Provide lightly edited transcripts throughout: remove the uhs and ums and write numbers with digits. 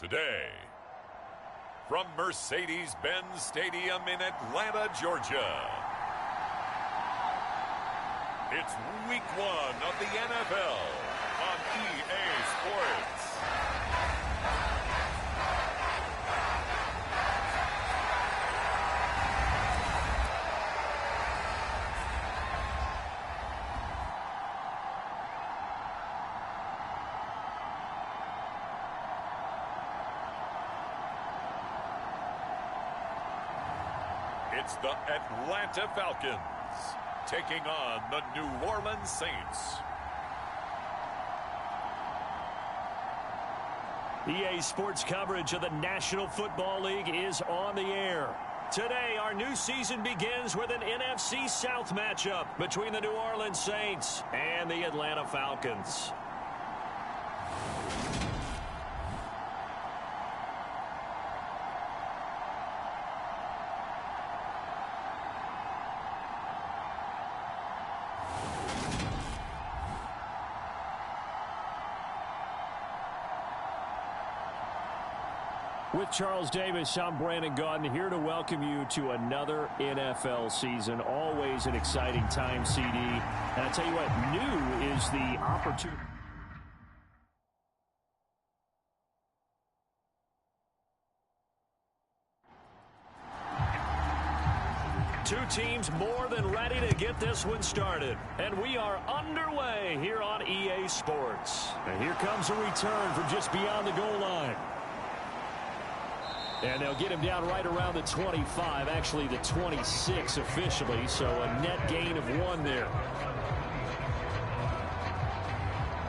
Today, from Mercedes-Benz Stadium in Atlanta, Georgia, it's Week 1 of the NFL on EA Sports. It's the Atlanta Falcons taking on the New Orleans Saints. EA Sports coverage of the National Football League is on the air. Today, our new season begins with an NFC South matchup between the New Orleans Saints and the Atlanta Falcons. With Charles Davis, I'm Brandon Gaudin, here to welcome you to another NFL season. Always an exciting time, CD. And I tell you what, new is the opportunity. Two teams more than ready to get this one started. And we are underway here on EA Sports. And here comes a return from just beyond the goal line. And they'll get him down right around the 25, actually the 26 officially, so a net gain of 1 there.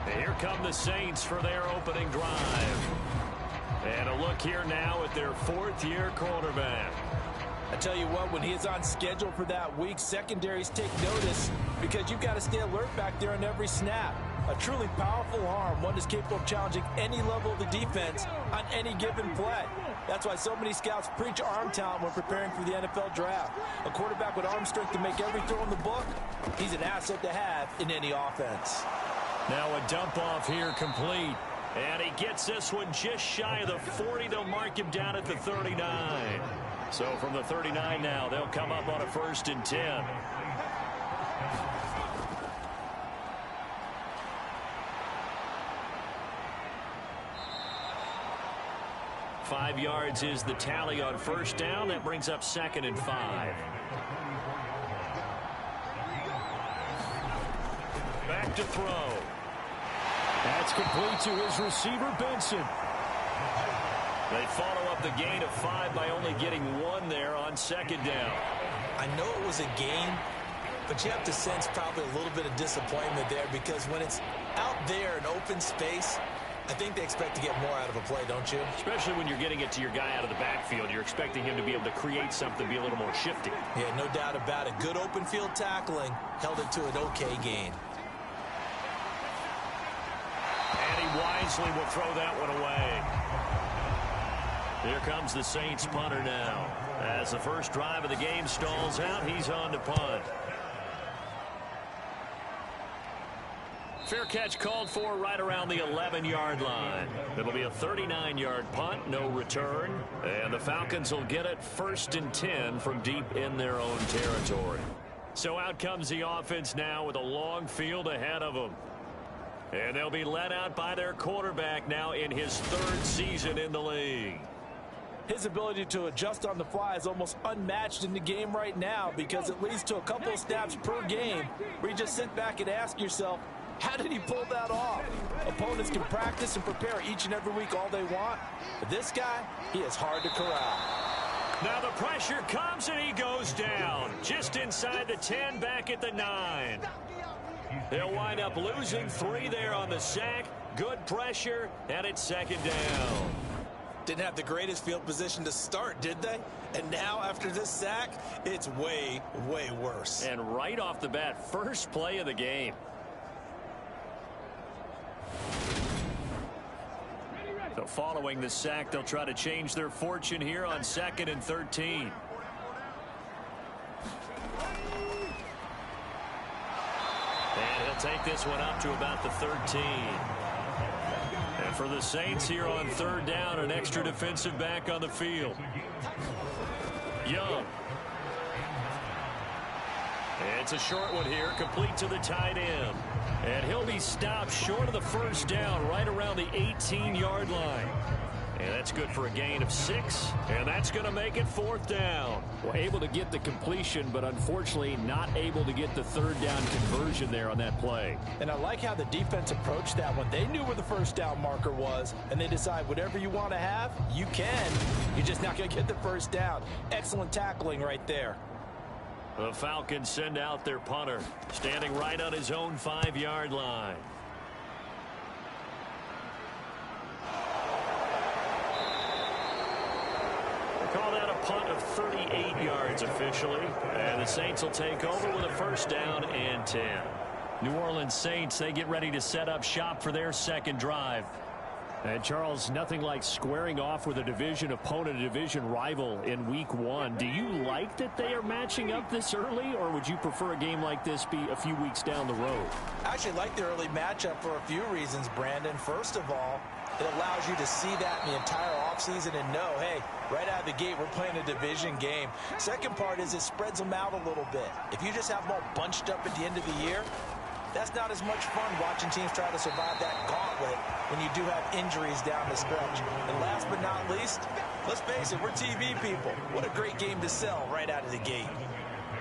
And here come the Saints for their opening drive. And a look here now at their 4th-year quarterback. I tell you what, when he is on schedule for that week, secondaries take notice because you've got to stay alert back there on every snap. A truly powerful arm, one is capable of challenging any level of the defense on any given play. That's why so many scouts preach arm talent when preparing for the NFL draft. A quarterback with arm strength to make every throw in the book, he's an asset to have in any offense. Now a dump off here complete. And he gets this one just shy of the 40. They'll mark him down at the 39. So from the 39 now, they'll come up on a 1st and 10. Five yards is the tally on 1st down. That brings up 2nd and 5. Back to throw. That's complete to his receiver, Benson. They follow up the gain of 5 by only getting 1 there on 2nd down. I know it was a gain, but you have to sense probably a little bit of disappointment there because when it's out there in open space, I think they expect to get more out of a play, don't you? Especially when you're getting it to your guy out of the backfield. You're expecting him to be able to create something, be a little more shifty. Yeah, no doubt about it. Good open field tackling held it to an okay gain. And he wisely will throw that one away. Here comes the Saints punter now. As the first drive of the game stalls out, he's on to punt. Fair catch called for right around the 11-yard line. It'll be a 39-yard punt, no return. And the Falcons will get it 1st and 10 from deep in their own territory. So out comes the offense now with a long field ahead of them. And they'll be led out by their quarterback now in his 3rd season in the league. His ability to adjust on the fly is almost unmatched in the game right now because it leads to a couple of snaps per game where you just sit back and ask yourself, how did he pull that off? Opponents can practice and prepare each and every week all they want, but this guy, he is hard to corral. Now the pressure comes and he goes down just inside the 10, back at the 9. They'll wind up losing 3 there on the sack. Good pressure, and it's 2nd down. Didn't have the greatest field position to start, did they? And now, after this sack, it's way, way worse. And right off the bat, first play of the game. So following the sack, they'll try to change their fortune here on 2nd and 13. And he'll take this one up to about the 13. And for the Saints here on third down, an extra defensive back on the field. Young. It's a short one here, complete to the tight end. And he'll be stopped short of the first down, right around the 18-yard line. And that's good for a gain of 6, and that's going to make it fourth down. Well, able to get the completion, but unfortunately not able to get the third down conversion there on that play. And I like how the defense approached that one. They knew where the first down marker was, and they decide whatever you want to have, you can. You're just not going to get the first down. Excellent tackling right there. The Falcons send out their punter, standing right on his own 5-yard line. Call that a punt of 38 yards officially. And the Saints will take over with a first down and 10. New Orleans Saints, they get ready to set up shop for their second drive. And Charles, nothing like squaring off with a division opponent, a division rival in week 1. Do you like that they are matching up this early, or would you prefer a game like this be a few weeks down the road? I actually like the early matchup for a few reasons, Brandon. First of all, it allows you to see that in the entire offseason and know, hey, right out of the gate, we're playing a division game. Second part is it spreads them out a little bit. If you just have them all bunched up at the end of the year, that's not as much fun watching teams try to survive that gauntlet when you do have injuries down the stretch. And last but not least, let's face it, we're TV people. What a great game to sell right out of the gate.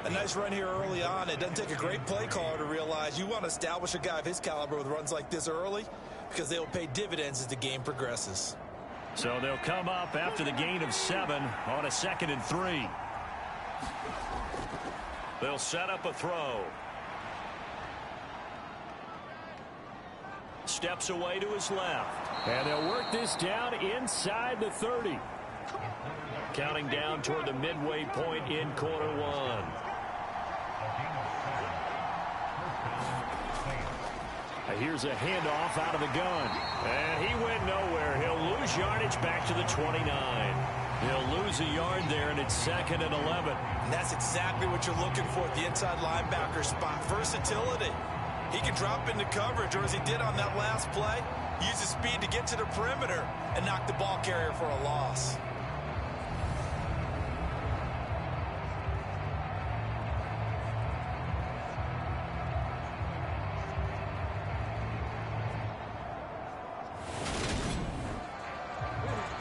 A nice run here early on. It doesn't take a great play caller to realize you want to establish a guy of his caliber with runs like this early, because they will pay dividends as the game progresses. So they'll come up after the gain of 7 on a 2nd and 3. They'll set up a throw. Steps away to his left. And they'll work this down inside the 30. Counting down toward the midway point in quarter 1. Here's a handoff out of the gun. And he went nowhere. He'll lose yardage back to the 29. He'll lose a yard there, and it's 2nd and 11. And that's exactly what you're looking for at the inside linebacker spot. Versatility. He can drop into coverage, or as he did on that last play, use his speed to get to the perimeter and knock the ball carrier for a loss.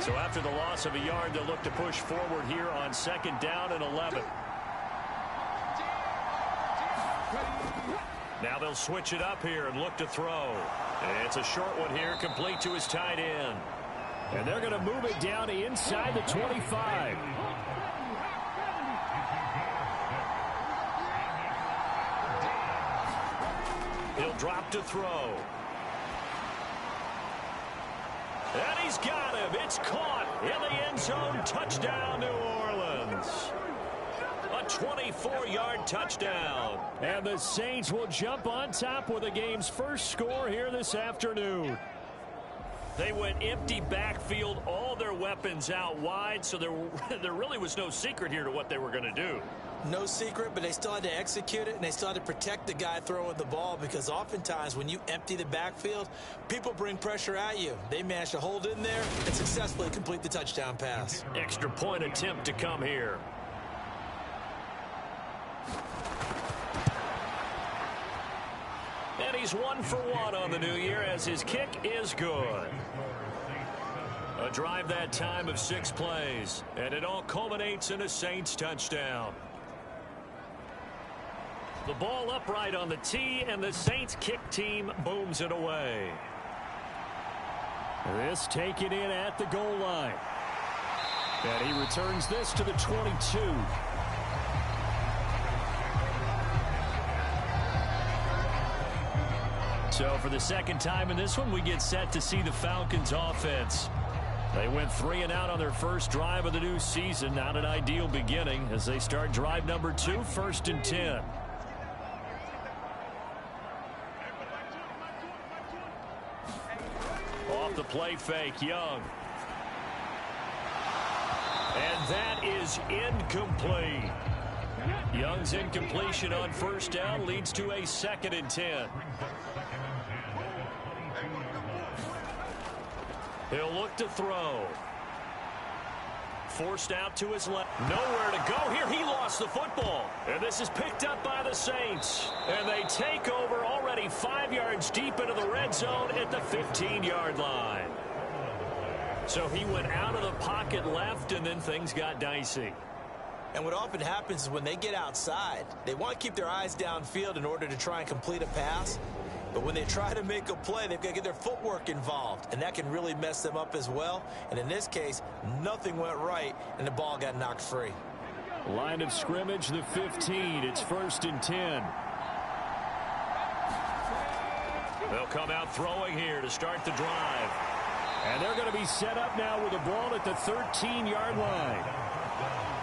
So after the loss of a yard, they'll look to push forward here on 2nd down and 11. Now they'll switch it up here and look to throw. It's a short one here, complete to his tight end. And they're going to move it down inside the 25. He'll drop to throw. And he's got him. It's caught in the end zone. Touchdown, New Orleans. A 24-yard touchdown. And the Saints will jump on top with the game's first score here this afternoon. They went empty backfield, all their weapons out wide, so there really was no secret here to what they were going to do. No secret, but they still had to execute it, and they still had to protect the guy throwing the ball, because oftentimes when you empty the backfield, people bring pressure at you. They managed to hold in there and successfully complete the touchdown pass. Extra point attempt to come here. And he's 1 for 1 on the new year as his kick is good. A drive that time of 6 plays, and it all culminates in a Saints touchdown. The ball upright on the tee, and the Saints kick team booms it away. This taken in at the goal line. And he returns this to the 22. So for the second time in this one, we get set to see the Falcons offense. They went 3 and out on their first drive of the new season. Not an ideal beginning as they start drive number 2, 1st and 10. Off the play fake, Young. And that is incomplete. Young's incompletion on first down leads to a 2nd and 10. He'll look to throw. Forced out to his left. Nowhere to go here. He lost the football. And this is picked up by the Saints. And they take over already 5 yards deep into the red zone at the 15-yard line. So he went out of the pocket left, and then things got dicey. And what often happens is when they get outside, they want to keep their eyes downfield in order to try and complete a pass. But when they try to make a play, they've got to get their footwork involved, and that can really mess them up as well. And in this case, nothing went right, and the ball got knocked free. Line of scrimmage, the 15. It's 1st and 10. They'll come out throwing here to start the drive. And they're going to be set up now with the ball at the 13-yard line.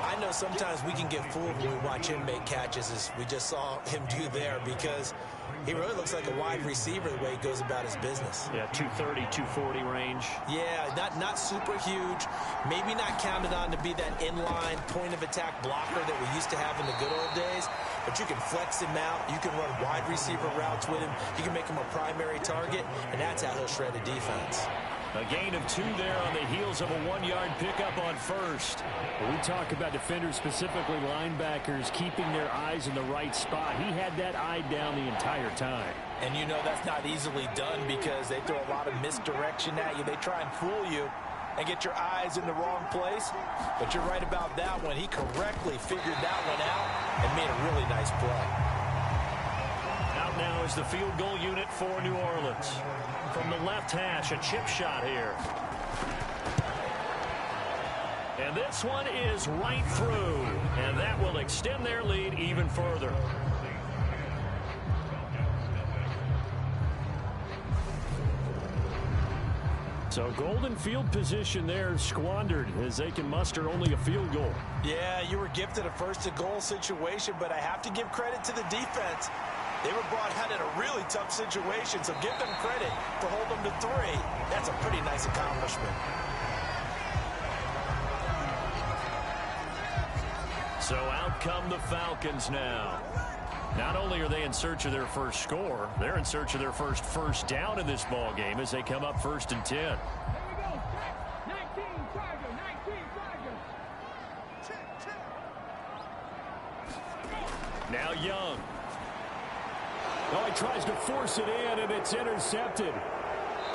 I know sometimes we can get fooled when we watch him make catches, as we just saw him do there, because he really looks like a wide receiver the way he goes about his business. Yeah, 230, 240 range. Yeah, not super huge. Maybe not counted on to be that inline point-of-attack blocker that we used to have in the good old days. But you can flex him out. You can run wide receiver routes with him. You can make him a primary target, and that's how he'll shred a defense. A gain of 2 there on the heels of a 1-yard pickup on first. We talk about defenders, specifically linebackers, keeping their eyes in the right spot. He had that eye down the entire time. And you know that's not easily done because they throw a lot of misdirection at you. They try and fool you and get your eyes in the wrong place. But you're right about that one. He correctly figured that one out and made a really nice play. Out now is the field goal unit for New Orleans. From the left hash, a chip shot here. And this one is right through. And that will extend their lead even further. So golden field position there squandered as they can muster only a field goal. Yeah, you were gifted a first-to-goal situation, but I have to give credit to the defense. They were brought out in a really tough situation, so give them credit for holding them to 3. That's a pretty nice accomplishment. So out come the Falcons now. Not only are they in search of their first score, they're in search of their first down in this ball game as they come up 1st and 10. Now Young. Oh, he tries to force it in, and it's intercepted.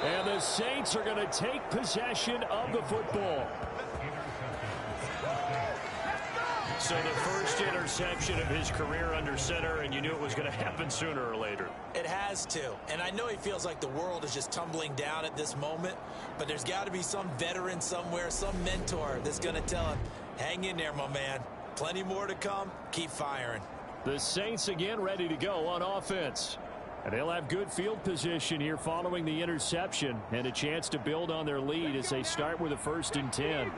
And the Saints are going to take possession of the football. So the first interception of his career under center, and you knew it was going to happen sooner or later. It has to. And I know he feels like the world is just tumbling down at this moment, but there's got to be some veteran somewhere, some mentor that's going to tell him, hang in there, my man. Plenty more to come. Keep firing. The Saints again ready to go on offense. And they'll have good field position here following the interception and a chance to build on their lead as they start with a 1st and 10.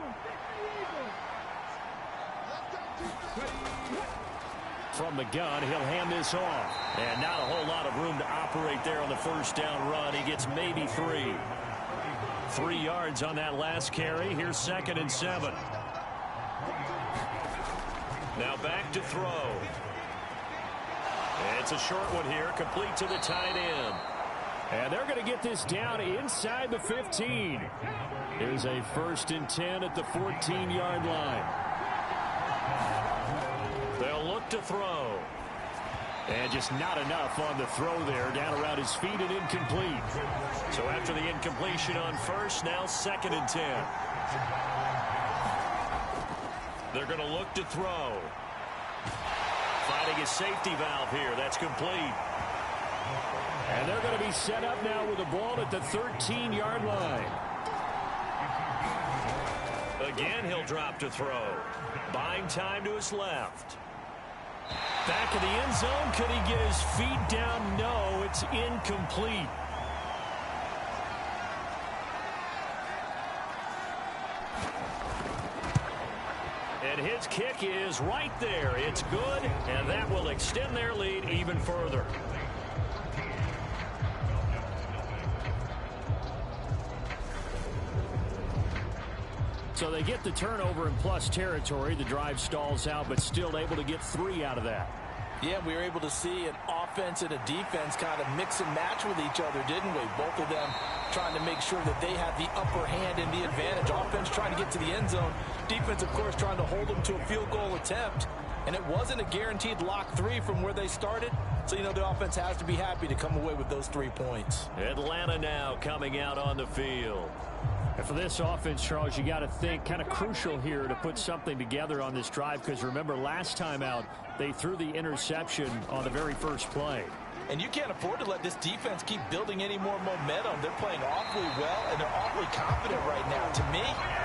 From the gun, he'll hand this off. And not a whole lot of room to operate there on the first down run. He gets maybe 3. 3 yards on that last carry. Here's 2nd and 7. Now back to throw. It's a short one here, complete to the tight end. And they're going to get this down inside the 15. Here's a 1st and 10 at the 14-yard line. They'll look to throw. And just not enough on the throw there, down around his feet and incomplete. So after the incompletion on first, now 2nd and 10. They're going to look to throw. Finding his safety valve here. That's complete. And they're going to be set up now with the ball at the 13-yard line. Again, he'll drop to throw. Buying time to his left. Back of the end zone. Could he get his feet down? No, it's incomplete. And his kick is right there. It's good, and that will extend their lead even further. So they get the turnover in plus territory. The drive stalls out, but still able to get 3 out of that. Yeah, we were able to see an offense and a defense kind of mix and match with each other, didn't we? Both of them trying to make sure that they have the upper hand and the advantage. Offense trying to get to the end zone. Defense, of course, trying to hold them to a field goal attempt. And it wasn't a guaranteed lock 3 from where they started. So, the offense has to be happy to come away with those 3 points. Atlanta now coming out on the field. And for this offense, Charles, you got to think kind of crucial here to put something together on this drive, because remember last time out they threw the interception on the very first play. And you can't afford to let this defense keep building any more momentum. They're playing awfully well, and they're awfully confident right now. To me,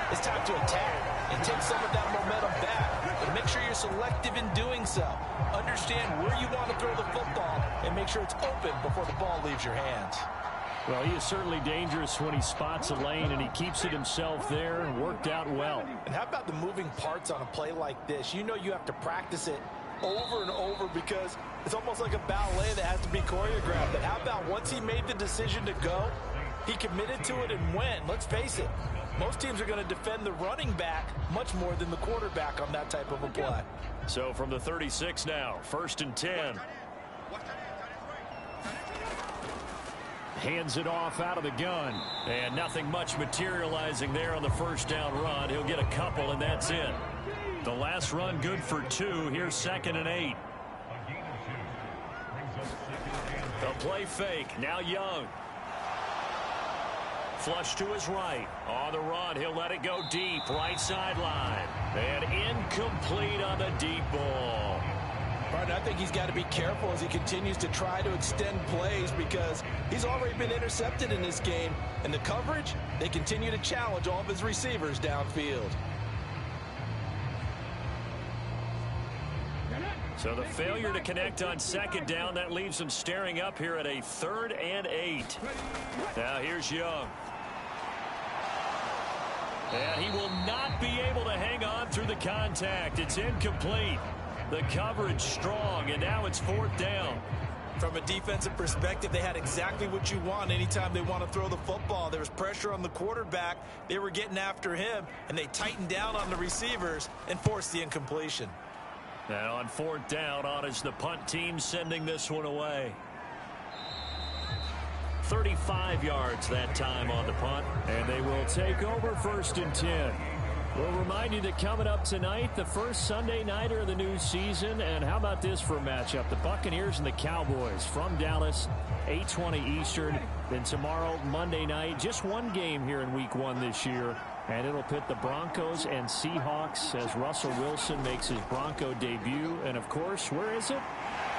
it's time to attack and take some of that momentum back. But make sure you're selective in doing so. Understand where you want to throw the football and make sure it's open before the ball leaves your hands. Well, he is certainly dangerous when he spots a lane, and he keeps it himself there and worked out well. And how about the moving parts on a play like this? You have to practice it over and over because it's almost like a ballet that has to be choreographed. But how about once he made the decision to go, he committed to it and went. Let's face it, most teams are going to defend the running back much more than the quarterback on that type of a play. So from the 36 now, 1st and 10. Hands it off out of the gun. And nothing much materializing there on the first down run. He'll get a couple, and that's it. The last run good for 2. Here's 2nd and 8. The play fake. Now Young. Flush to his right. On the run, he'll let it go deep. Right sideline. And incomplete on the deep ball. Partner, I think he's got to be careful as he continues to try to extend plays because he's already been intercepted in this game. And the coverage, they continue to challenge all of his receivers downfield. So the failure to connect on 2nd down, that leaves him staring up here at a 3rd and 8. Now here's Young. And he will not be able to hang on through the contact. It's incomplete. The coverage strong, and now it's 4th down. From a defensive perspective, they had exactly what you want anytime they want to throw the football. There was pressure on the quarterback. They were getting after him, and they tightened down on the receivers and forced the incompletion. Now on 4th down, on is the punt team sending this one away. 35 yards that time on the punt. And they will take over 1st and 10. We'll remind you that coming up tonight, the first Sunday nighter of the new season. And how about this for a matchup? The Buccaneers and the Cowboys from Dallas, 8:20 Eastern. Then tomorrow, Monday night, just one game here in Week 1 this year. And it'll pit the Broncos and Seahawks as Russell Wilson makes his Bronco debut. And, of course, where is it?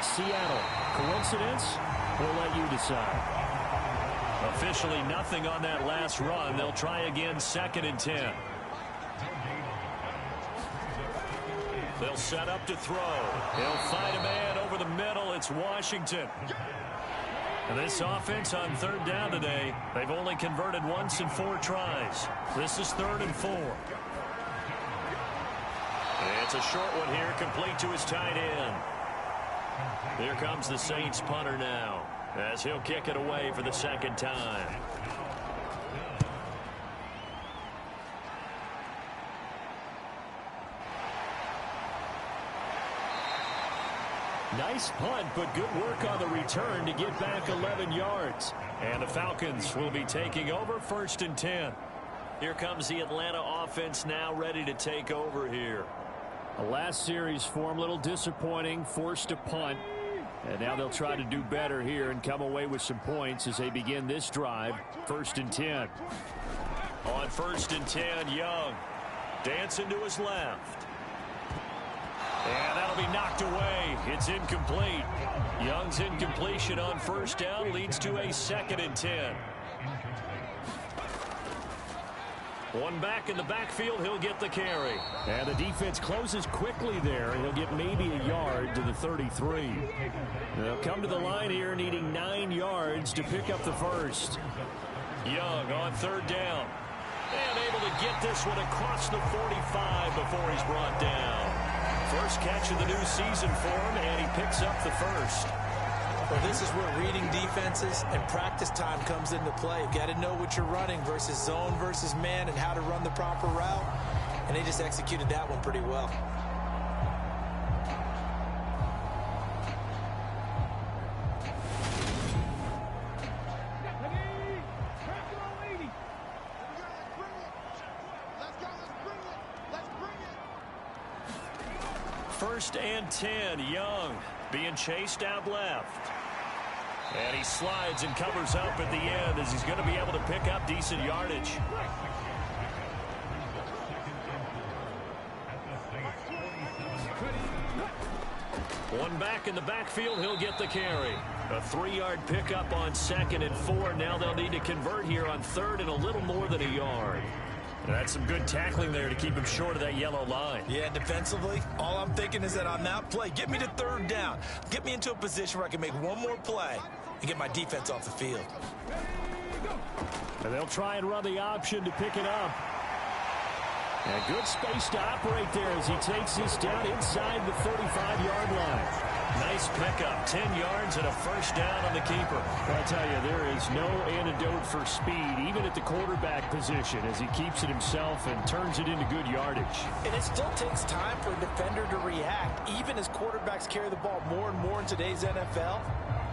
Seattle. Coincidence? We'll let you decide. Officially nothing on that last run. They'll try again 2nd and 10. They'll set up to throw. He'll find a man over the middle. It's Washington. And this offense on 3rd down today, they've only converted once in 4 tries. This is 3rd and 4. It's a short one here, complete to his tight end. Here comes the Saints punter now, as he'll kick it away for the 2nd time. Nice punt, but good work on the return to get back 11 yards. And the Falcons will be taking over 1st and 10. Here comes the Atlanta offense now ready to take over here. The last series for him, a little disappointing, forced to punt. And now they'll try to do better here and come away with some points as they begin this drive. 1st and 10. On 1st and 10, Young dancing to his left. And that'll be knocked away. It's incomplete. Young's incompletion on 1st down leads to a 2nd and 10. One back in the backfield, he'll get the carry. And the defense closes quickly there. He'll get maybe a yard to the 33. They'll come to the line here needing 9 yards to pick up the first. Young on 3rd down. And able to get this one across the 45 before he's brought down. First catch of the new season for him, and he picks up the first. Well, this is where reading defenses and practice time comes into play. You've got to know what you're running versus zone versus man and how to run the proper route. And they just executed that one pretty well. 1st and 10. Young being chased out left. And he slides and covers up at the end as he's going to be able to pick up decent yardage. One back in the backfield, he'll get the carry. A 3-yard pickup on 2nd and 4. Now they'll need to convert here on 3rd and a little more than a yard. That's some good tackling there to keep him short of that yellow line. Yeah, defensively, all I'm thinking is that on that play, get me to 3rd down. Get me into a position where I can make one more play and get my defense off the field. And they'll try and run the option to pick it up. And good space to operate there as he takes this down inside the 35-yard line. Nice pickup, 10 yards and a 1st down on the keeper. I'll tell you, there is no antidote for speed, even at the quarterback position, as he keeps it himself and turns it into good yardage. And it still takes time for a defender to react, even as quarterbacks carry the ball more and more in today's NFL.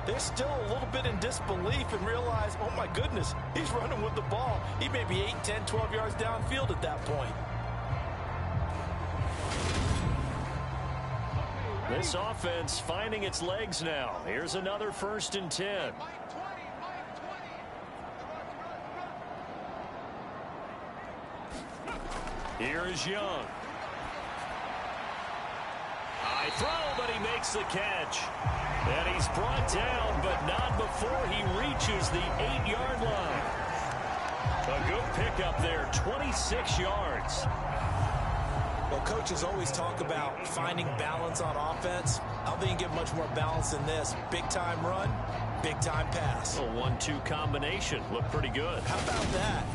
They're still a little bit in disbelief and realize, oh my goodness, he's running with the ball. He may be 8, 10, 12 yards downfield at that point. This offense finding its legs now. Here's another 1st and 10. Here is Young. High throw, but he makes the catch. And he's brought down, but not before he reaches the 8-yard line. A good pickup there, 26 yards. Well, coaches always talk about finding balance on offense. I don't think you get much more balance than this. Big-time run, big-time pass. A 1-2 combination. Looked pretty good. How about that?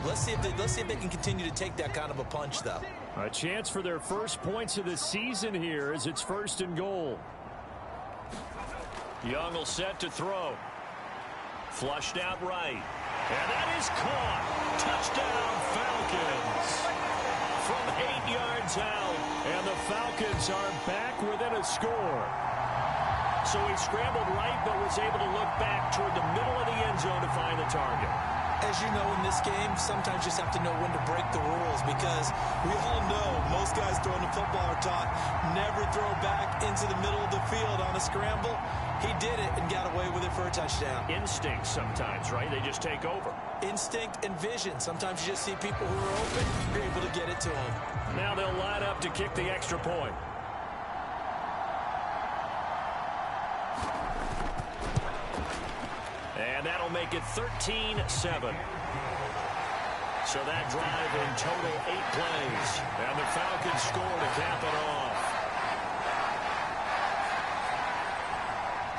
Let's see if they can continue to take that kind of a punch, though. A chance for their first points of the season here as it's 1st and goal. Young will set to throw. Flushed out right. And that is caught. Touchdown, Falcons. From 8 yards out, and the Falcons are back within a score. So he scrambled right, but was able to look back toward the middle of the end zone to find the target. As you know, in this game, sometimes you just have to know when to break the rules, because we all know most guys throwing the football are taught never throw back into the middle of the field on a scramble. He did it and got away with it for a touchdown. Instinct sometimes, right? They just take over. Instinct and vision. Sometimes you just see people who are open, you're able to get it to them. Now they'll line up to kick the extra point. And that'll make it 13-7. So that drive in total 8 plays. And the Falcons score to cap it off.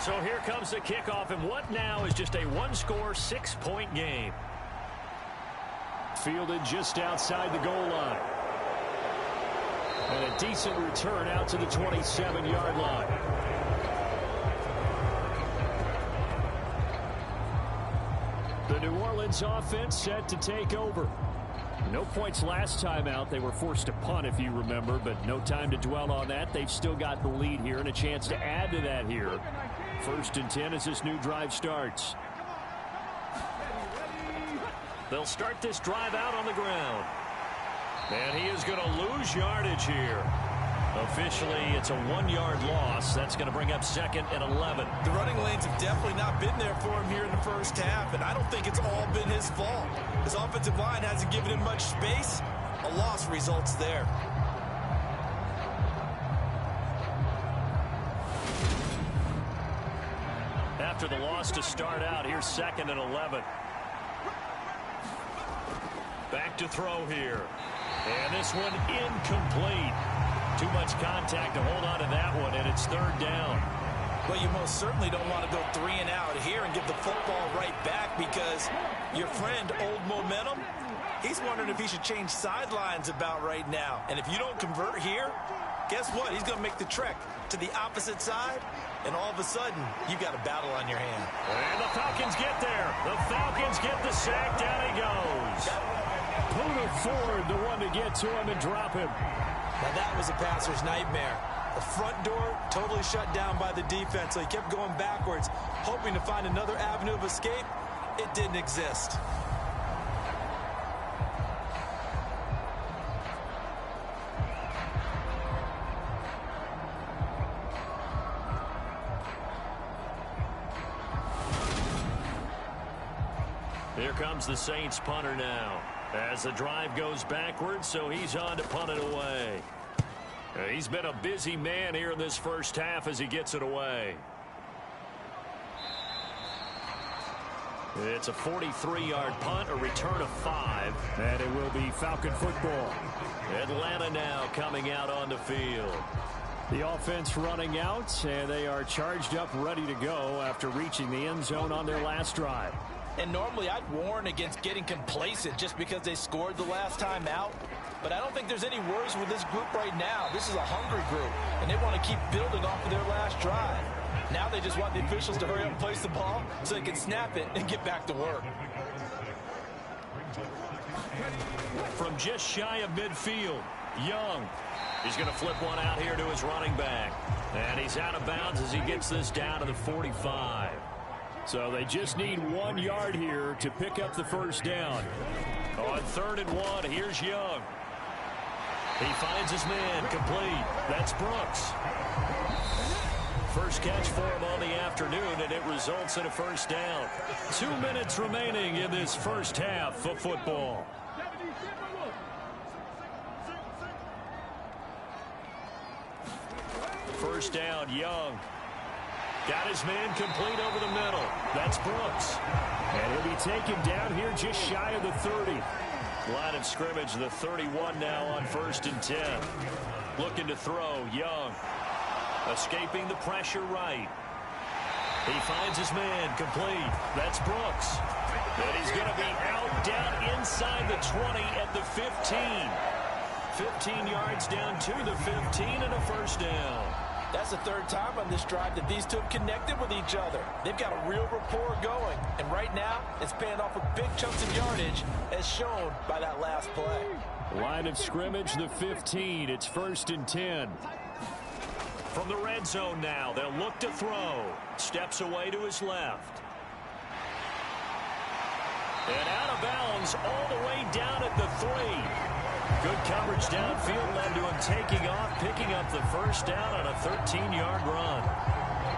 So here comes the kickoff, and what now is just a 1-score, 6-point game. Fielded just outside the goal line. And a decent return out to the 27-yard line. The New Orleans offense set to take over. No points last time out. They were forced to punt, if you remember, but no time to dwell on that. They've still got the lead here and a chance to add to that here. 1st and 10 as this new drive starts. They'll start this drive out on the ground. And he is going to lose yardage here. Officially, it's a 1-yard loss. That's going to bring up 2nd and 11. The running lanes have definitely not been there for him here in the first half, and I don't think it's all been his fault. His offensive line hasn't given him much space. A loss results there. After the loss to start out, here's 2nd and 11. Back to throw here. And this one incomplete. Too much contact to hold on to that one, and it's 3rd down. Well, you most certainly don't want to go 3 and out here and give the football right back, because your friend, Old Momentum, he's wondering if he should change sidelines about right now. And if you don't convert here, guess what? He's going to make the trek to the opposite side, and all of a sudden, you've got a battle on your hand. And the Falcons get there. The Falcons get the sack. Down he goes. Puda Ford, the one to get to him and drop him. Now that was a passer's nightmare. The front door totally shut down by the defense, so he kept going backwards, hoping to find another avenue of escape. It didn't exist. Here comes the Saints punter now. As the drive goes backwards, so he's on to punt it away. He's been a busy man here in this first half as he gets it away. It's a 43-yard punt, a return of 5. And it will be Falcon football. Atlanta now coming out on the field. The offense running out, and they are charged up, ready to go after reaching the end zone on their last drive. And normally I'd warn against getting complacent just because they scored the last time out. But I don't think there's any worries with this group right now. This is a hungry group, and they want to keep building off of their last drive. Now they just want the officials to hurry up and place the ball so they can snap it and get back to work. From just shy of midfield, Young. He's going to flip one out here to his running back. And he's out of bounds as he gets this down to the 45. So they just need 1 yard here to pick up the first down. On 3rd and 1, here's Young. He finds his man, complete. That's Brooks. First catch for him on the afternoon, and it results in a first down. 2 minutes remaining in this first half of football. First down, Young. Got his man complete over the middle. That's Brooks. And he'll be taken down here just shy of the 30. Line of scrimmage, the 31 now on 1st and 10. Looking to throw, Young. Escaping the pressure right. He finds his man complete. That's Brooks. And he's going to be out down inside the 20 at the 15. 15 yards down to the 15 and a first down. That's the 3rd time on this drive that these two have connected with each other. They've got a real rapport going. And right now, it's paying off with big chunks of yardage as shown by that last play. Line of scrimmage, the 15. It's 1st and 10. From the red zone now, they'll look to throw. Steps away to his left. And out of bounds all the way down at the 3. Good coverage downfield led to him taking off, picking up the first down on a 13-yard run.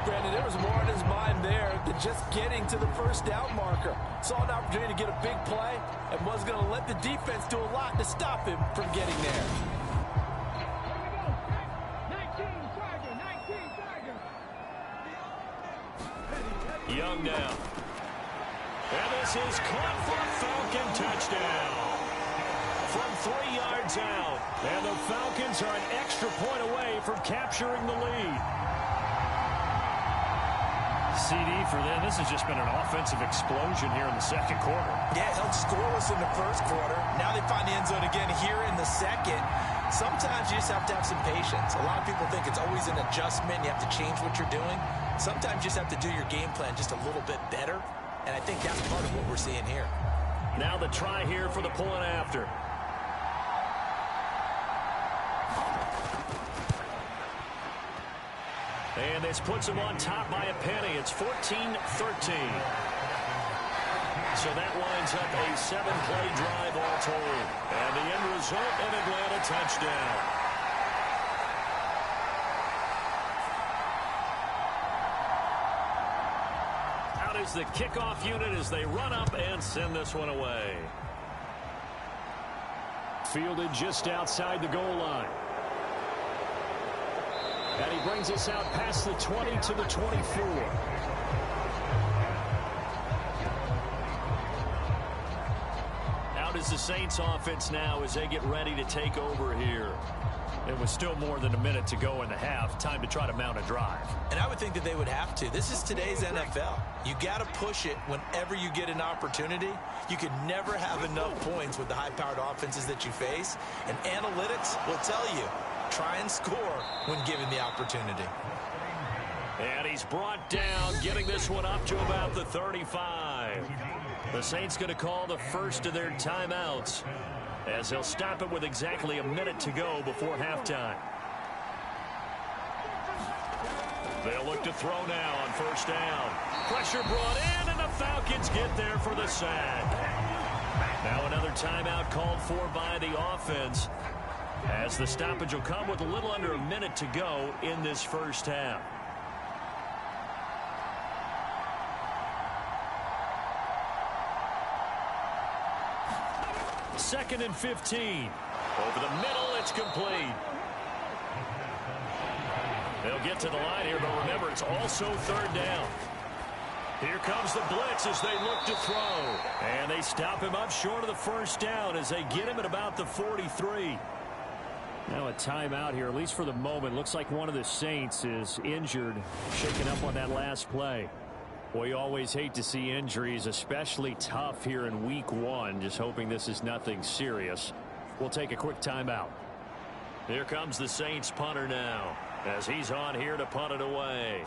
Brandon, there was more on his mind there than just getting to the first down marker. Saw an opportunity to get a big play and was going to let the defense do a lot to stop him from getting there. Young now. And this is caught for a Falcon touchdown. From 3 yards out. And the Falcons are an extra point away from capturing the lead. CD for them, this has just been an offensive explosion here in the second quarter. Yeah, held scoreless in the first quarter. Now they find the end zone again here in the second. Sometimes you just have to have some patience. A lot of people think it's always an adjustment. You have to change what you're doing. Sometimes you just have to do your game plan just a little bit better. And I think that's part of what we're seeing here. Now the try here for the point after. And this puts him on top by a penny. It's 14-13. So that winds up a 7-play drive all told. And the end result, an Atlanta touchdown. Out is the kickoff unit as they run up and send this one away. Fielded just outside the goal line. And he brings us out past the 20 to the 24. Out is the Saints offense now as they get ready to take over here. It was still more than a minute to go in the half. Time to try to mount a drive. And I would think that they would have to. This is today's NFL. You got to push it whenever you get an opportunity. You could never have enough points with the high-powered offenses that you face. And analytics will tell you, try and score when given the opportunity. And he's brought down, getting this one up to about the 35. The Saints going to call the first of their timeouts as they'll stop it with exactly a minute to go before halftime. They'll look to throw now on first down. Pressure brought in, and the Falcons get there for the sack. Now another timeout called for by the offense, as the stoppage will come with a little under a minute to go in this first half. 2nd and 15. Over the middle, it's complete. They'll get to the line here, but remember, it's also 3rd down. Here comes the blitz as they look to throw. And they stop him up short of the 1st down as they get him at about the 43. Now a timeout here, at least for the moment. Looks like one of the Saints is injured, shaken up on that last play. Boy, you always hate to see injuries, especially tough here in week 1. Just hoping this is nothing serious. We'll take a quick timeout. Here comes the Saints punter now as he's on here to punt it away.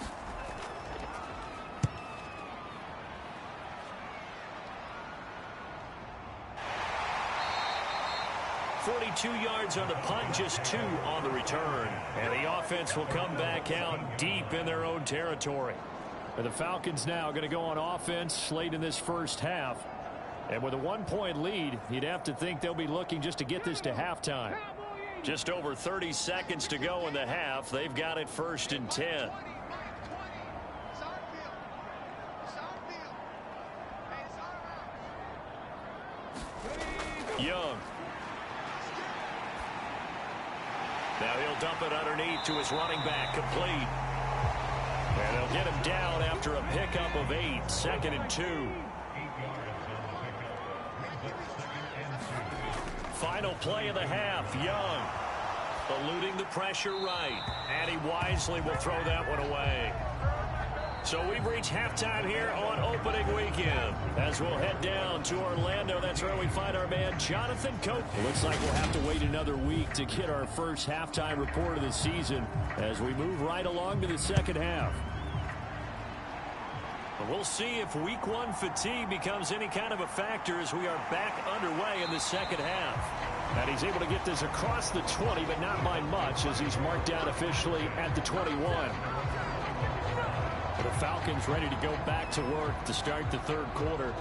42 yards on the punt, just 2 on the return. And the offense will come back out deep in their own territory. And the Falcons now going to go on offense late in this first half. And with a 1-point lead, you'd have to think they'll be looking just to get this to halftime. Just over 30 seconds to go in the half. They've got it 1st and 10. Young. Now he'll dump it underneath to his running back, complete. And they'll get him down after a pickup of 8, 2nd and 2. Final play of the half, Young. Eluding the pressure right. And he wisely will throw that one away. So we've reached halftime here on opening weekend. As we'll head down to Orlando, that's where we find our man Jonathan Cope. It looks like we'll have to wait another week to get our first halftime report of the season as we move right along to the second half. But we'll see if week 1 fatigue becomes any kind of a factor as we are back underway in the second half. And he's able to get this across the 20, but not by much as he's marked down officially at the 21. The Falcons ready to go back to work to start the 3rd quarter.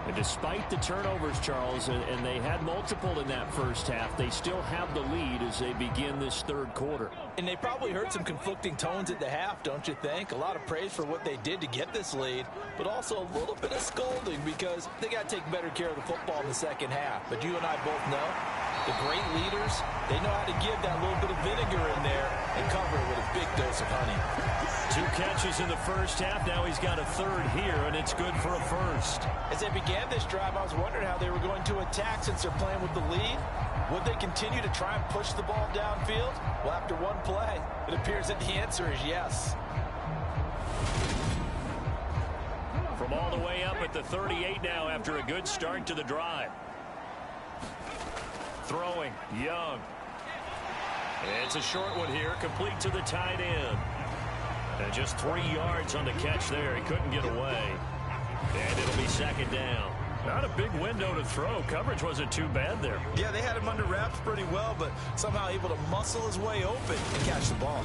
And despite the turnovers, Charles, and they had multiple in that first half, they still have the lead as they begin this 3rd quarter. And they probably heard some conflicting tones at the half, don't you think? A lot of praise for what they did to get this lead, but also a little bit of scolding because they got to take better care of the football in the second half. But you and I both know the great leaders, they know how to give that little bit of vinegar in there and cover it with a big dose of honey. 2 catches in the first half. Now he's got a 3rd here, and it's good for a 1st. As they began this drive, I was wondering how they were going to attack since they're playing with the lead. Would they continue to try and push the ball downfield? Well, after one play, it appears that the answer is yes. From all the way up at the 38 now after a good start to the drive. Throwing, Young. It's a short one here, complete to the tight end. And just 3 yards on the catch there. He couldn't get away. And it'll be 2nd down. Not a big window to throw. Coverage wasn't too bad there. Yeah, they had him under wraps pretty well, but somehow able to muscle his way open and catch the ball.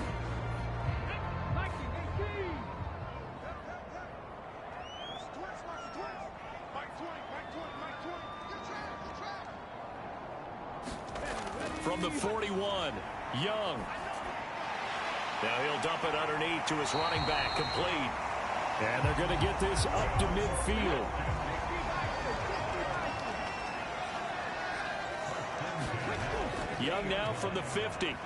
From the 41, Young. Now he'll dump it underneath to his running back, complete. And they're going to get this up to midfield. Young now from the 50. And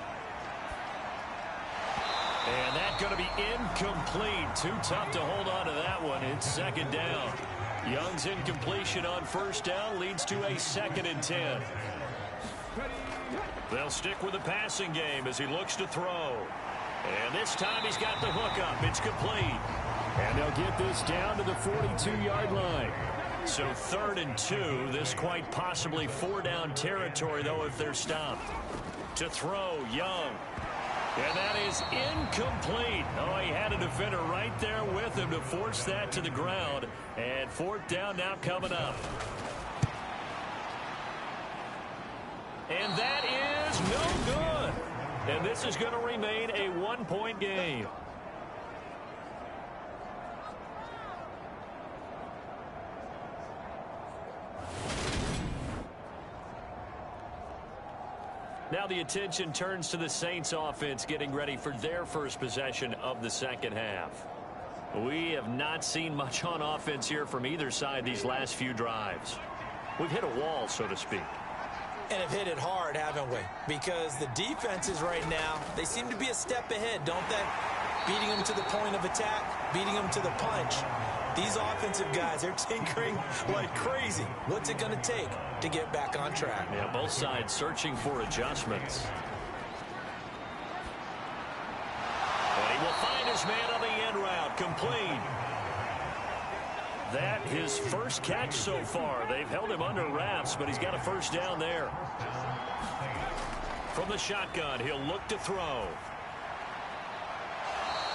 that's going to be incomplete. Too tough to hold on to that one. It's 2nd down. Young's incompletion on 1st down leads to a 2nd and 10. They'll stick with the passing game as he looks to throw. And this time he's got the hook up. It's complete. And they'll get this down to the 42-yard line. So 3rd and 2. This quite possibly 4-down territory, though, if they're stopped. To throw, Young. And that is incomplete. Oh, he had a defender right there with him to force that to the ground. And 4th down now coming up. And that is no good. And this is going to remain a 1-point game. Now the attention turns to the Saints offense getting ready for their first possession of the second half. We have not seen much on offense here from either side these last few drives. We've hit a wall, so to speak. And have hit it hard, haven't we? Because the defenses right now, they seem to be a step ahead, don't they? Beating them to the point of attack, beating them to the punch. These offensive guys, they're tinkering like crazy. What's it going to take to get back on track? Yeah, both sides searching for adjustments. And he will find his man on the end route, complete. That his first catch so far. They've held him under wraps, but he's got a first down there. From the shotgun, he'll look to throw.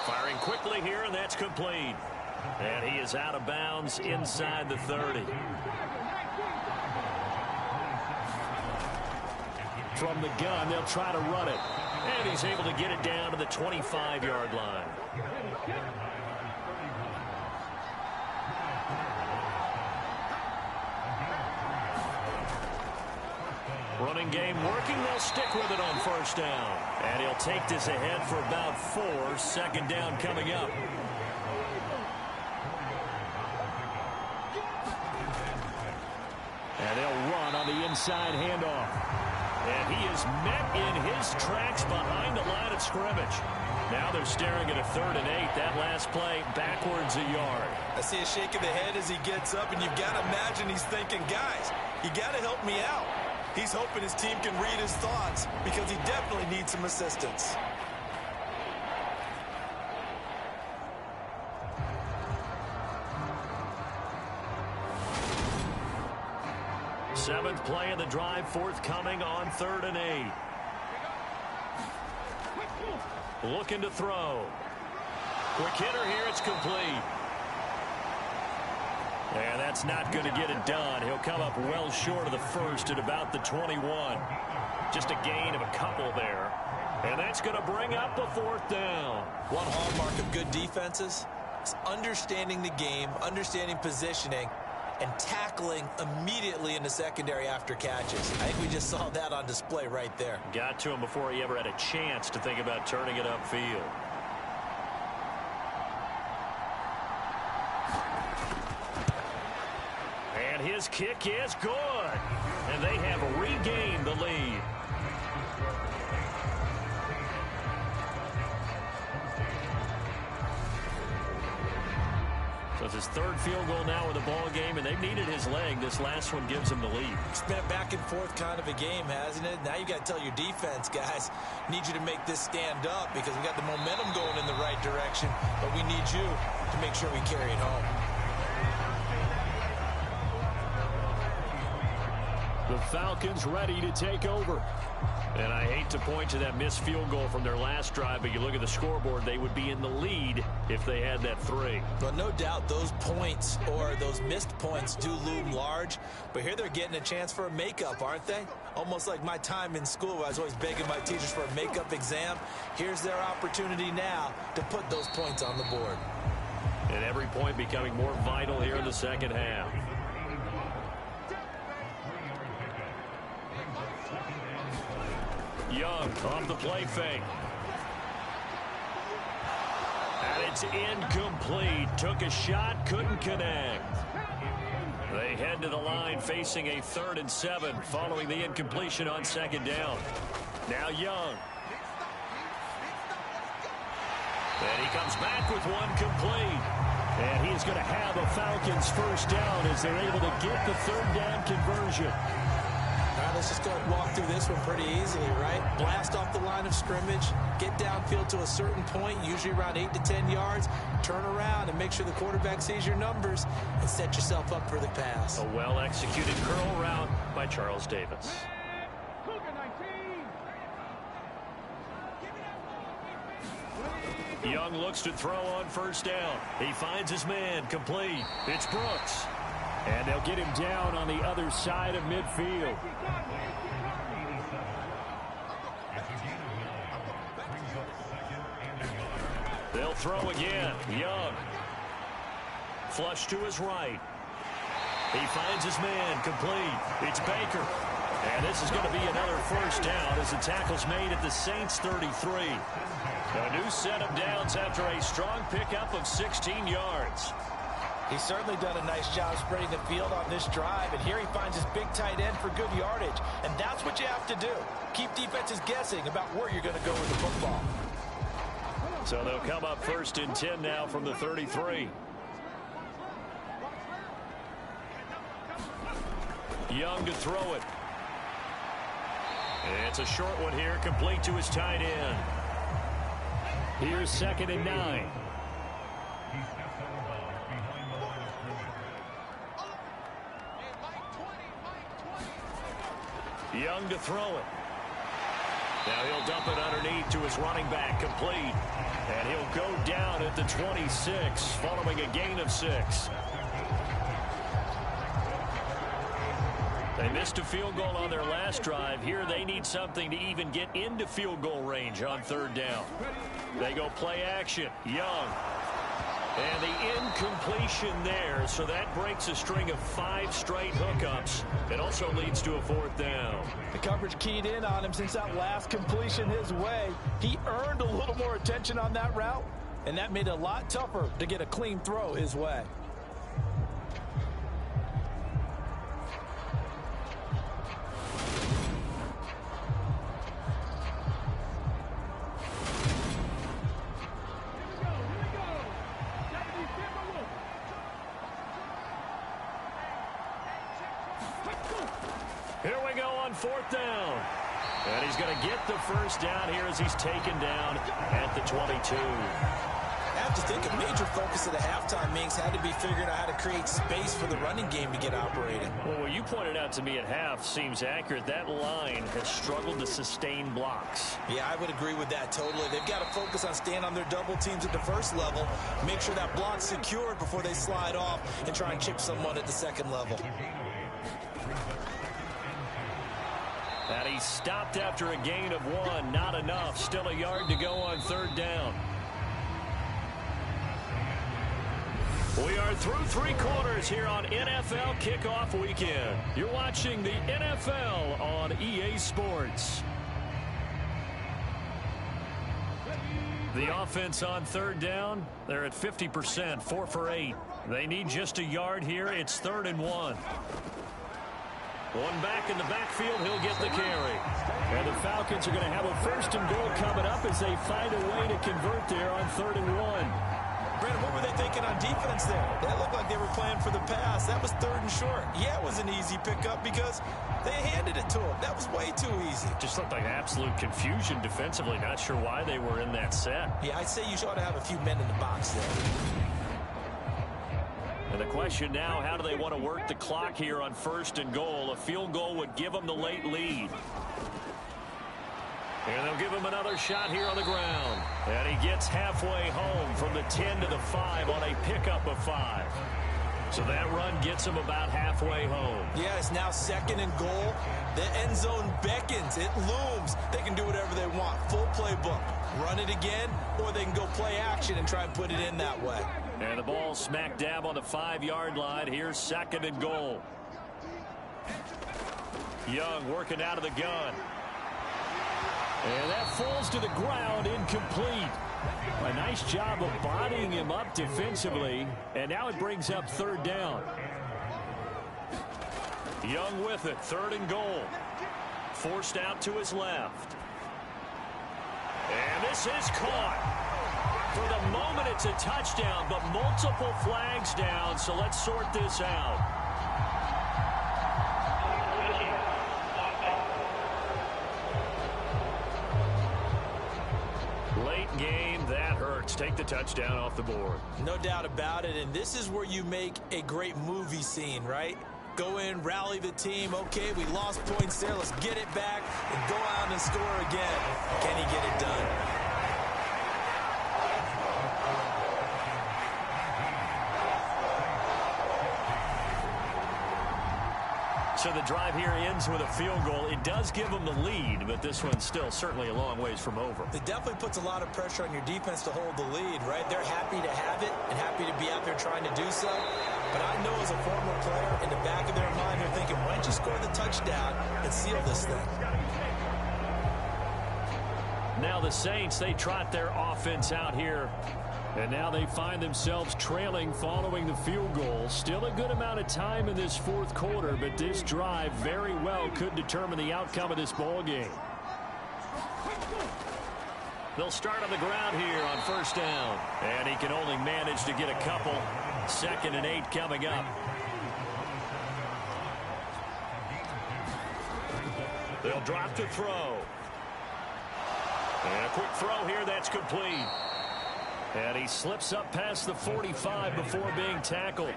Firing quickly here, and that's complete. And he is out of bounds inside the 30. From the gun, they'll try to run it. And he's able to get it down to the 25-yard line. Running game working. They'll stick with it on first down. And he'll take this ahead for about 4. Second down coming up. And they'll run on the inside handoff. And he is met in his tracks behind the line of scrimmage. Now they're staring at a 3rd and 8. That last play backwards a yard. I see a shake of the head as he gets up, and you've got to imagine he's thinking, guys, you got to help me out. He's hoping his team can read his thoughts because he definitely needs some assistance. Seventh play of the drive, forthcoming on 3rd and 8. Looking to throw. Quick hitter here, it's complete. And that's not going to get it done. He'll come up well short of the first at about the 21. Just a gain of a couple there. And that's going to bring up a 4th down. One hallmark of good defenses is understanding the game, understanding positioning, and tackling immediately in the secondary after catches. I think we just saw that on display right there. Got to him before he ever had a chance to think about turning it upfield. And his kick is good. And they have regained the lead. So it's his 3rd field goal now in the ball game, and they've needed his leg. This last one gives him the lead. It's been a back and forth kind of a game, hasn't it? Now you got to tell your defense, guys, need you to make this stand up because we got the momentum going in the right direction, but we need you to make sure we carry it home. The Falcons ready to take over. And I hate to point to that missed field goal from their last drive, but you look at the scoreboard, they would be in the lead if they had that 3. Well, no doubt those points or those missed points do loom large, but here they're getting a chance for a makeup, aren't they? Almost like my time in school where I was always begging my teachers for a makeup exam. Here's their opportunity now to put those points on the board. And every point becoming more vital here in the second half. Young off the play fake. And it's incomplete. Took a shot, couldn't connect. They head to the line facing a 3rd and 7 following the incompletion on 2nd down. Now Young. And he comes back with one complete. And he's going to have a Falcons first down as they're able to get the 3rd down conversion. All right, let's just go and walk through this one pretty easily, right? Blast off the line of scrimmage, get downfield to a certain point, usually around 8 to 10 yards, turn around and make sure the quarterback sees your numbers and set yourself up for the pass. A well-executed curl route by Charles Davis. Young looks to throw on first down. He finds his man, complete. It's Brooks. And they'll get him down on the other side of midfield. They'll throw again. Young. Flush to his right. He finds his man, complete. It's Baker. And this is going to be another first down as the tackle's made at the Saints 33. A new set of downs after a strong pickup of 16 yards. He's certainly done a nice job spreading the field on this drive, and here he finds his big tight end for good yardage. And that's what you have to do. Keep defenses guessing about where you're going to go with the football. So they'll come up 1st and 10 now from the 33. Young to throw it. It's a short one here, complete to his tight end. Here's 2nd and 9. Young to throw it. Now he'll dump it underneath to his running back, complete. And he'll go down at the 26, following a gain of 6. They missed a field goal on their last drive. Here they need something to even get into field goal range on 3rd down. They go play action. Young. And the incompletion there, so that breaks a string of 5 straight hookups. It also leads to a 4th down. The coverage keyed in on him since that last completion his way. He earned a little more attention on that route, and that made it a lot tougher to get a clean throw his way. Here we go on 4th down. And he's going to get the 1st down here as he's taken down at the 22. I have to think a major focus of the halftime, Minks, had to be figuring out how to create space for the running game to get operating. Well, what you pointed out to me at half seems accurate. That line has struggled to sustain blocks. Yeah, I would agree with that totally. They've got to focus on staying on their double teams at the 1st level, make sure that block's secured before they slide off and try and chip someone at the 2nd level. And he stopped after a gain of 1. Not enough. Still a yard to go on 3rd down. We are through 3 quarters here on NFL Kickoff Weekend. You're watching the NFL on EA Sports. The offense on 3rd down, they're at 50%, 4 for 8. They need just a yard here. It's 3rd and 1. One back in the backfield, he'll get the carry. And the Falcons are going to have a 1st and goal coming up as they find a way to convert there on 3rd and 1. Brandon, what were they thinking on defense there? That looked like they were playing for the pass. That was 3rd and short. Yeah, it was an easy pickup because they handed it to him. That was way too easy. Just looked like absolute confusion defensively. Not sure why they were in that set. Yeah, I'd say you ought to have a few men in the box there. And the question now, how do they want to work the clock here on 1st and goal? A field goal would give them the late lead. And they'll give him another shot here on the ground. And he gets halfway home from the 10 to the 5 on a pickup of 5. So that run gets him about halfway home. Yeah, it's now 2nd and goal. The end zone beckons. It looms. They can do whatever they want. Full playbook. Run it again, or they can go play action and try and put it in that way. And the ball smack dab on the 5-yard line. Here's 2nd and goal. Young working out of the gun. And that falls to the ground, incomplete. A nice job of bodying him up defensively. And now it brings up 3rd down. Young with it, 3rd and goal. Forced out to his left. And this is caught. For the moment, it's a touchdown, but multiple flags down, so let's sort this out. Late game, that hurts. Take the touchdown off the board. No doubt about it, and this is where you make a great movie scene, right? Go in, rally the team. Okay, we lost points there. Let's get it back and go out and score again. Can he get it done? So the drive here ends with a field goal. It does give them the lead, but this one's still certainly a long ways from over. It definitely puts a lot of pressure on your defense to hold the lead, right? They're happy to have it and happy to be out there trying to do so. But I know as a former player, in the back of their mind, they're thinking, why don't you score the touchdown and seal this thing? Now the Saints, they trot their offense out here And now they find themselves trailing following the field goal. Still a good amount of time in this fourth quarter, but this drive very well could determine the outcome of this ball game. They'll start on the ground here on first down. And he can only manage to get a couple. 2nd and 8 coming up. They'll drop to throw. And a quick throw here that's complete. And he slips up past the 45 before being tackled.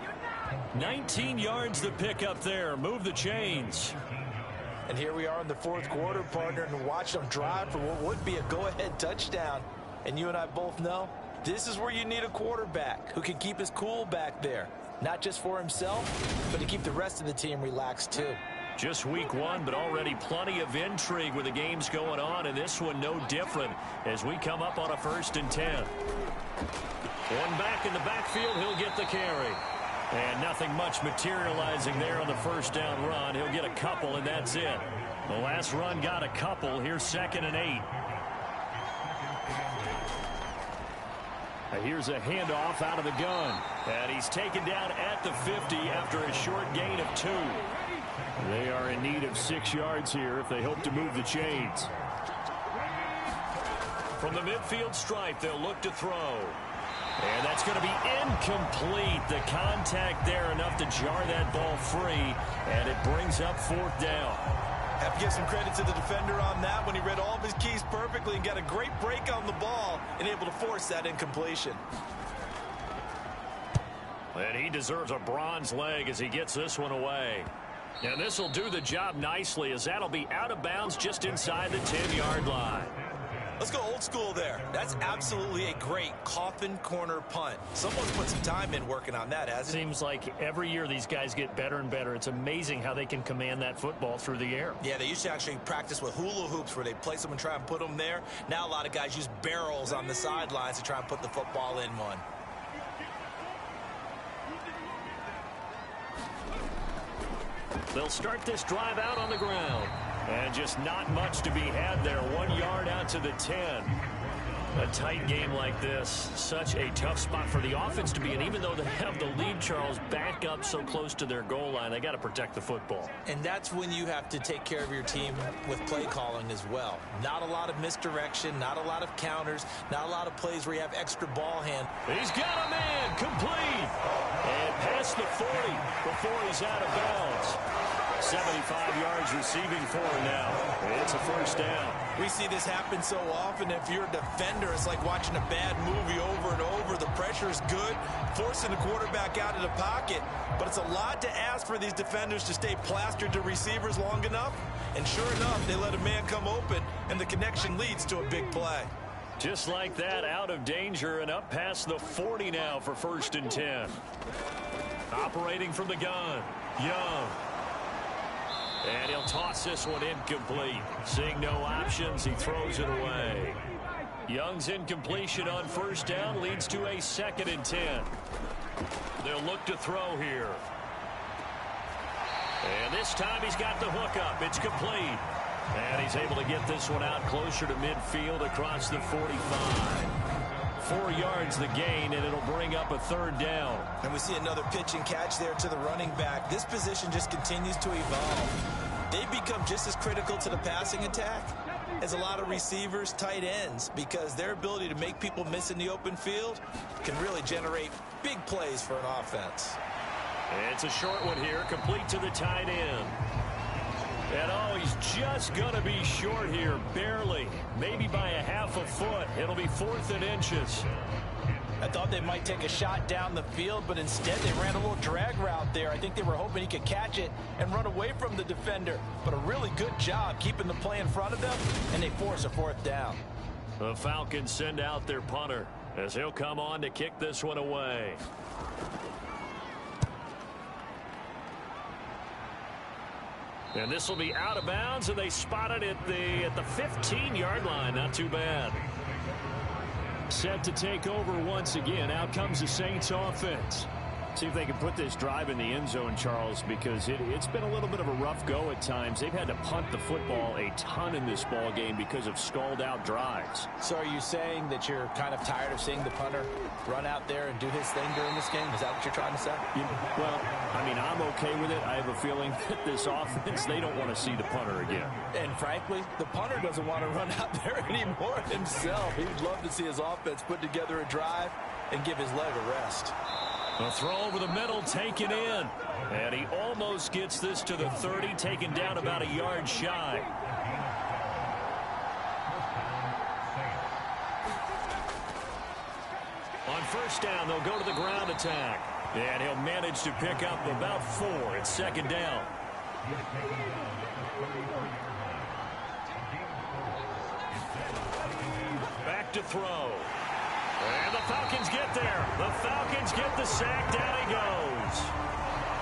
19 yards to pick up there. Move the chains. And here we are in the fourth quarter, partner, and watch them drive for what would be a go-ahead touchdown. And you and I both know this is where you need a quarterback who can keep his cool back there. Not just for himself, but to keep the rest of the team relaxed too. Just week 1, but already plenty of intrigue with the games going on, and this one no different as we come up on a 1st and 10. One back in the backfield, he'll get the carry. And nothing much materializing there on the first down run. He'll get a couple, and that's it. The last run got a couple. Here's 2nd and 8. Here's a handoff out of the gun. And he's taken down at the 50 after a short gain of 2. They are in need of 6 yards here if they hope to move the chains. From the midfield stripe, they'll look to throw. And that's going to be incomplete. The contact there enough to jar that ball free, and it brings up 4th down. Have to give some credit to the defender on that when he read all of his keys perfectly and got a great break on the ball and able to force that incompletion. And he deserves a bronze leg as he gets this one away. And this will do the job nicely as that'll be out of bounds just inside the 10-yard line. Let's go old school there. That's absolutely a great coffin corner punt. Someone's put some time in working on that, hasn't it? Seems like every year these guys get better and better. It's amazing how they can command that football through the air. Yeah, they used to actually practice with hula hoops where they place them and try and put them there. Now a lot of guys use barrels on the sidelines to try and put the football in one. They'll start this drive out on the ground. And just not much to be had there. 1 yard out to the 10. A tight game like this, such a tough spot for the offense to be in. Even though they have the lead, Charles, back up so close to their goal line, they got to protect the football. And that's when you have to take care of your team with play calling as well. Not a lot of misdirection, not a lot of counters, not a lot of plays where you have extra ball hand. He's got a man, complete. And past the 40 before he's out of bounds. 75 yards receiving for him now. It's a first down. We see this happen so often. If you're a defender, it's like watching a bad movie over and over. The pressure is good, forcing the quarterback out of the pocket. But it's a lot to ask for these defenders to stay plastered to receivers long enough. And sure enough, they let a man come open, and the connection leads to a big play. Just like that, out of danger and up past the 40 now for 1st and 10. Operating from the gun, Young. And he'll toss this one incomplete. Seeing no options, he throws it away. Young's incompletion on first down leads to a 2nd and 10. They'll look to throw here. And this time he's got the hook up. It's complete. And he's able to get this one out closer to midfield across the 45. 4 yards the gain, and it'll bring up a 3rd down. And we see another pitch and catch there to the running back. This position just continues to evolve. They become just as critical to the passing attack as a lot of receivers, tight ends, because their ability to make people miss in the open field can really generate big plays for an offense. It's a short one here, complete to the tight end. And oh, he's just going to be short here, barely, maybe by a half a foot. It'll be 4th and inches. I thought they might take a shot down the field, but instead they ran a little drag route there. I think they were hoping he could catch it and run away from the defender. But a really good job keeping the play in front of them, and they force a 4th down. The Falcons send out their punter as he'll come on to kick this one away. And this will be out of bounds, and they spot it at the 15-yard line. Not too bad. Set to take over once again. Out comes the Saints offense. See if they can put this drive in the end zone, Charles, because it's been a little bit of a rough go at times. They've had to punt the football a ton in this ball game because of stalled-out drives. So are you saying that you're kind of tired of seeing the punter run out there and do his thing during this game? Is that what you're trying to say? Well, I mean, I'm okay with it. I have a feeling that this offense, they don't want to see the punter again. And frankly, the punter doesn't want to run out there anymore himself. He'd love to see his offense put together a drive and give his leg a rest. A throw over the middle, taken in. And he almost gets this to the 30, taken down about a yard shy. On first down, they'll go to the ground attack. And he'll manage to pick up about 4. It's second down. Back to throw. And the Falcons get there. The Falcons get the sack. Down he goes.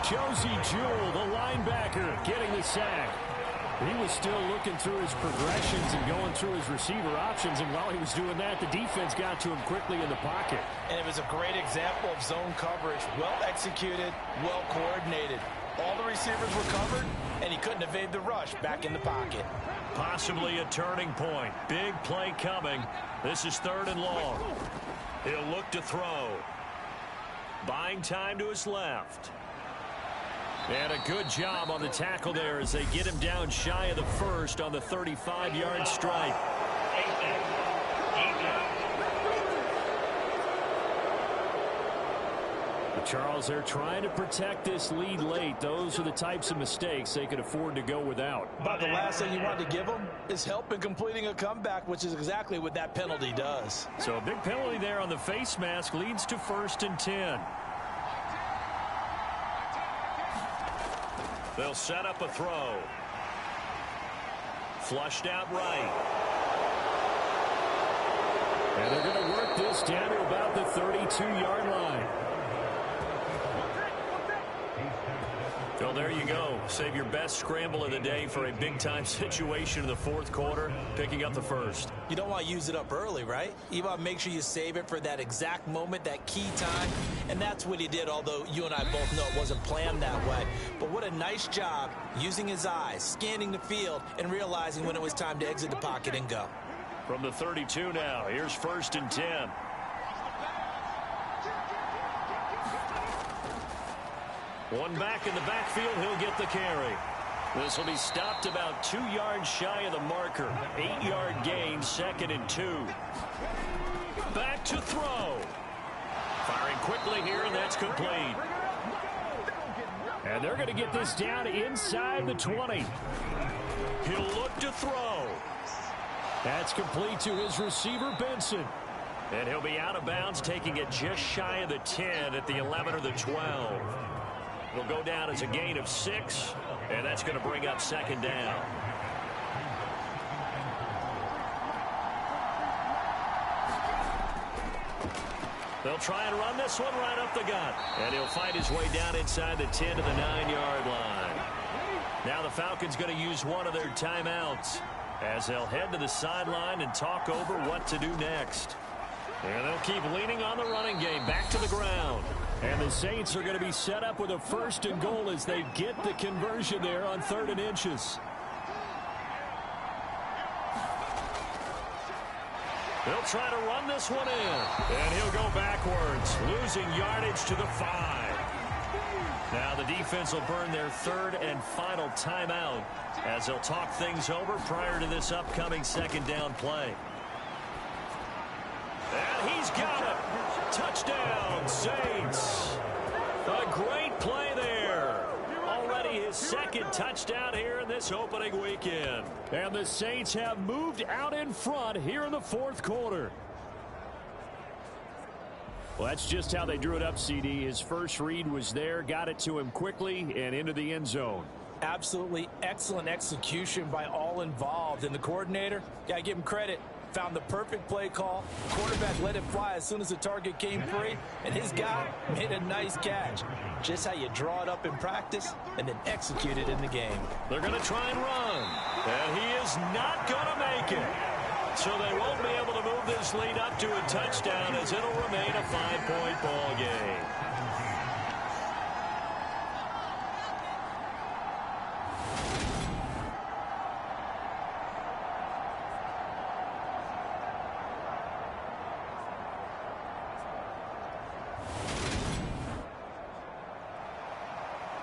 Josie Jewell, the linebacker, getting the sack. He was still looking through his progressions and going through his receiver options, and while he was doing that, the defense got to him quickly in the pocket. And it was a great example of zone coverage. Well executed, well coordinated. All the receivers were covered, and he couldn't evade the rush back in the pocket. Possibly a turning point. Big play coming. This is 3rd and long. He'll look to throw. Buying time to his left. And a good job on the tackle there as they get him down shy of the first on the 35-yard strike. Charles, they're trying to protect this lead late. Those are the types of mistakes they could afford to go without. But the last thing you want to give them is help in completing a comeback, which is exactly what that penalty does. So a big penalty there on the face mask leads to 1st and 10. They'll set up a throw. Flushed out right. And they're going to work this down to about the 32-yard line. Well, there you go. Save your best scramble of the day for a big-time situation in the 4th quarter, picking up the first. You don't want to use it up early, right? You want to make sure you save it for that exact moment, that key time. And that's what he did, although you and I both know it wasn't planned that way. But what a nice job using his eyes, scanning the field, and realizing when it was time to exit the pocket and go. From the 32 now, here's 1st and 10. One back in the backfield, he'll get the carry. This will be stopped about 2 yards shy of the marker. 8-yard gain, 2nd and 2. Back to throw. Firing quickly here, and that's complete. And they're going to get this down inside the 20. He'll look to throw. That's complete to his receiver, Benson. And he'll be out of bounds, taking it just shy of the 10 at the 11 or the 12. It'll go down as a gain of 6, and that's going to bring up 2nd down. They'll try and run this one right up the gut. And he'll fight his way down inside the 10 to the 9-yard line. Now the Falcons going to use one of their timeouts as they'll head to the sideline and talk over what to do next. And they'll keep leaning on the running game back to the ground. And the Saints are going to be set up with a 1st and goal as they get the conversion there on 3rd and inches. They'll try to run this one in. And he'll go backwards, losing yardage to the 5. Now the defense will burn their 3rd and final timeout as they'll talk things over prior to this upcoming 2nd down play. And he's got it. Touchdown, Saints. A great play there. Already his 2nd touchdown here in this opening weekend. And the Saints have moved out in front here in the 4th quarter. Well, that's just how they drew it up, CD. His first read was there, got it to him quickly and into the end zone. Absolutely excellent execution by all involved. And the coordinator, got to give him credit, found the perfect play call. Quarterback let it fly as soon as the target came free, and his guy made a nice catch. Just how you draw it up in practice and then execute it in the game. They're going to try and run, and he is not going to make it. So they won't be able to move this lead up to a touchdown as it'll remain a 5-point ball game.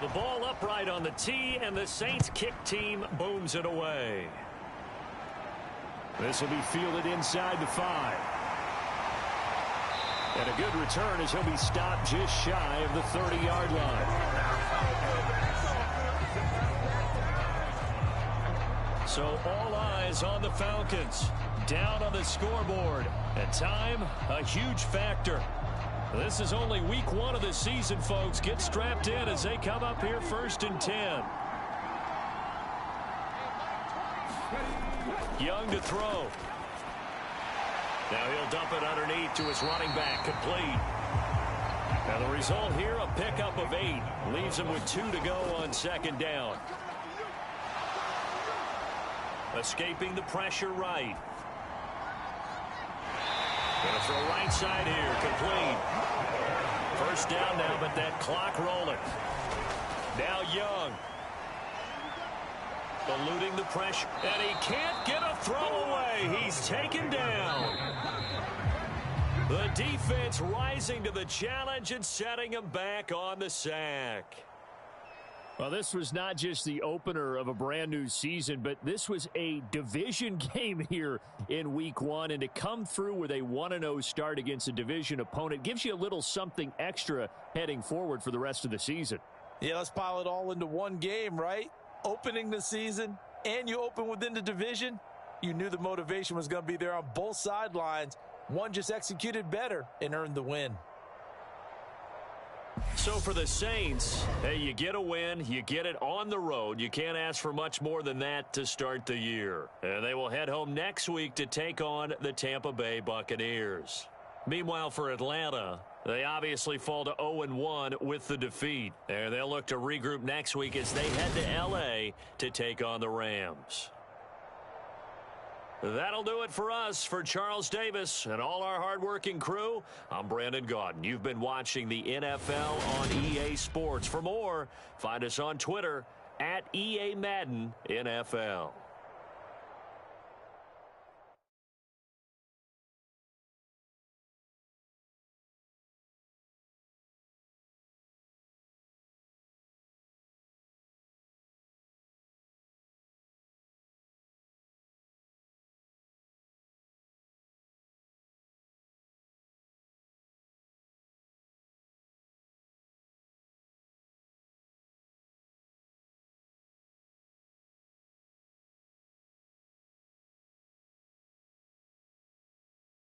The ball upright on the tee, and the Saints kick team booms it away. This will be fielded inside the 5. And a good return as he'll be stopped just shy of the 30-yard line. So all eyes on the Falcons. Down on the scoreboard. And time, a huge factor. This is only week 1 of the season, folks. Get strapped in as they come up here 1st and 10. Young to throw. Now he'll dump it underneath to his running back, complete. Now the result here, a pickup of 8. Leaves him with 2 to go on 2nd down. Escaping the pressure right. Going to throw right side here, complete. 1st down now, but that clock rolling. Now Young. Eluding the pressure, and he can't get a throw away. He's taken down. The defense rising to the challenge and setting him back on the sack. Well, this was not just the opener of a brand new season, but this was a division game here in week 1. And to come through with a 1-0 start against a division opponent gives you a little something extra heading forward for the rest of the season. Yeah, let's pile it all into one game, right? Opening the season, and you open within the division. You knew the motivation was going to be there on both sidelines. One just executed better and earned the win. So for the Saints, hey, you get a win, you get it on the road. You can't ask for much more than that to start the year. And they will head home next week to take on the Tampa Bay Buccaneers. Meanwhile, for Atlanta, they obviously fall to 0-1 with the defeat. And they'll look to regroup next week as they head to L.A. to take on the Rams. That'll do it for us. For Charles Davis and all our hardworking crew, I'm Brandon Gaudin. You've been watching the NFL on EA Sports. For more, find us on Twitter @EA Madden NFL.